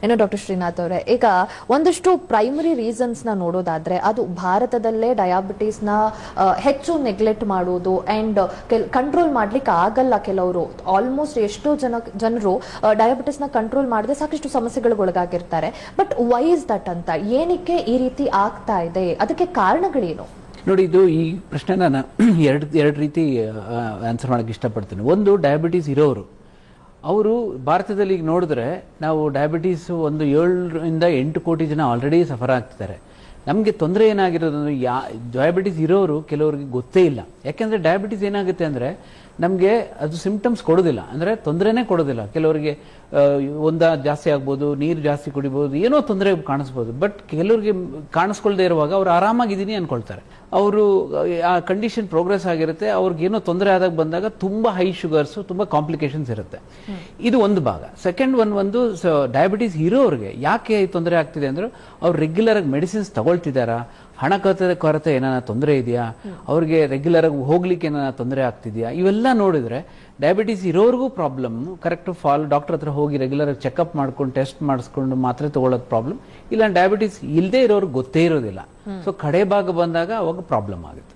ಏನೋ ಡಾಕ್ಟರ್ ಶ್ರೀನಾಥ್ ಅವರೇ, ಈಗ ಒಂದಷ್ಟು ಪ್ರೈಮರಿ ರೀಸನ್ಸ್ ನ ನೋಡೋದಾದ್ರೆ ಅದು ಭಾರತದಲ್ಲೇ ಡಯಾಬಿಟೀಸ್ ನ ಹೆಚ್ಚು ನೆಗ್ಲೆಕ್ಟ್ ಮಾಡೋದು ಅಂಡ್ ಕಂಟ್ರೋಲ್ ಮಾಡ್ಲಿಕ್ಕೆ ಆಗಲ್ಲ. ಕೆಲವರು ಆಲ್ಮೋಸ್ಟ್ ಎಷ್ಟೋ ಜನರು ಡಯಾಬಿಟಿಸ್ ನ ಕಂಟ್ರೋಲ್ ಮಾಡದೆ ಸಾಕಷ್ಟು ಸಮಸ್ಯೆಗಳಿಗೆ ಒಳಗಾಗಿರ್ತಾರೆ. ಬಟ್ ವೈ ಇಸ್ ದಟ್ ಅಂತ, ಏನಕ್ಕೆ ಈ ರೀತಿ ಆಗ್ತಾ ಇದೆ, ಅದಕ್ಕೆ ಕಾರಣಗಳೇನು? ನೋಡಿ, ಇದು ಈ ಪ್ರಶ್ನೆ ನಾನು ಎರಡು ರೀತಿ ಆನ್ಸರ್ ಮಾಡಕ್ಕೆ ಇಷ್ಟಪಡ್ತೀನಿ. ಒಂದು, ಡಯಾಬಿಟೀಸ್ ಇರೋರು ಅವರು ಭಾರತದಲ್ಲಿ ಈಗ ನೋಡಿದ್ರೆ ನಾವು ಡಯಾಬಿಟೀಸ್ ಒಂದು 7ರಿಂದ 8 ಕೋಟಿ ಜನ ಆಲ್ರೆಡಿ ಸಫರ್ ಆಗ್ತಿದ್ದಾರೆ. ನಮಗೆ ತೊಂದರೆ ಏನಾಗಿರೋದಂದ್ರೆ ಡಯಾಬಿಟೀಸ್ ಇರೋರು ಕೆಲವರಿಗೆ ಗೊತ್ತೇ ಇಲ್ಲ. ಯಾಕೆಂದ್ರೆ ಡಯಾಬಿಟೀಸ್ ಏನಾಗುತ್ತೆ ಅಂದ್ರೆ ನಮಗೆ ಅದು ಸಿಂಪ್ಟಮ್ಸ್ ಕೊಡೋದಿಲ್ಲ, ಅಂದ್ರೆ ತೊಂದರೆನೇ ಕೊಡೋದಿಲ್ಲ. ಕೆಲವರಿಗೆ ಜಾಸ್ತಿ ಆಗ್ಬೋದು, ನೀರು ಜಾಸ್ತಿ ಕುಡಿಬಹುದು, ಏನೋ ತೊಂದರೆ ಕಾಣಿಸ್ಬೋದು. ಬಟ್ ಕೆಲವರಿಗೆ ಕಾಣಿಸ್ಕೊಳ್ದೇ ಇರುವಾಗ ಅವ್ರು ಆರಾಮಾಗಿದ್ದೀನಿ ಅನ್ಕೊಳ್ತಾರೆ. ಅವರು ಆ ಕಂಡೀಷನ್ ಪ್ರೋಗ್ರೆಸ್ ಆಗಿರುತ್ತೆ, ಅವ್ರಿಗೆ ಏನೋ ತೊಂದರೆ ಆದಾಗ ಬಂದಾಗ ತುಂಬಾ ಹೈ ಶುಗರ್ಸ್, ತುಂಬಾ ಕಾಂಪ್ಲಿಕೇಶನ್ಸ್ ಇರುತ್ತೆ. ಇದು ಒಂದು ಭಾಗ. ಸೆಕೆಂಡ್ ಒಂದು ಡಯಾಬಿಟೀಸ್ ಇರೋರಿಗೆ ಯಾಕೆ ತೊಂದರೆ ಆಗ್ತಿದೆ ಅಂದ್ರೆ ಅವ್ರು ರೆಗ್ಯುಲರ್ ಆಗಿ ಮೆಡಿಸಿನ್ಸ್ ತಗೊಳ್ತಿದಾರಾ, ಹಣಕಾಸದ ಕೊರತೆ ಏನಾನ ತೊಂದರೆ ಇದೆಯಾ, ಅವ್ರಿಗೆ ರೆಗ್ಯುಲರ್ ಆಗಿ ಹೋಗ್ಲಿಕ್ಕೆ ಏನಾನ ತೊಂದರೆ ಆಗ್ತಿದೆಯಾ, ಇವೆಲ್ಲ ನೋಡಿದ್ರೆ ಡಯಾಬಿಟೀಸ್ ಇರೋರ್ಗೂ ಪ್ರಾಬ್ಲಮ್. ಕರೆಕ್ಟ್ ಡಾಕ್ಟರ್ ಹತ್ರ ಹೋಗಿ ರೆಗ್ಯುಲರ್ ಆಗಿ ಚೆಕ್ಅಪ್ ಮಾಡ್ಕೊಂಡು ಟೆಸ್ಟ್ ಮಾಡಿಸ್ಕೊಂಡು ಮಾತ್ರೆ ತಗೊಳ್ಳೋದು ಪ್ರಾಬ್ಲಮ್ ಇಲ್ಲ. ಡಯಾಬಿಟೀಸ್ ಇಲ್ಲದೆ ಇರೋರ್ಗೆ ಗೊತ್ತೇ ಇರೋದಿಲ್ಲ. ಸೊ ಕಡೆ ಭಾಗ ಬಂದಾಗ ಅವಾಗ ಪ್ರಾಬ್ಲಮ್ ಆಗುತ್ತೆ.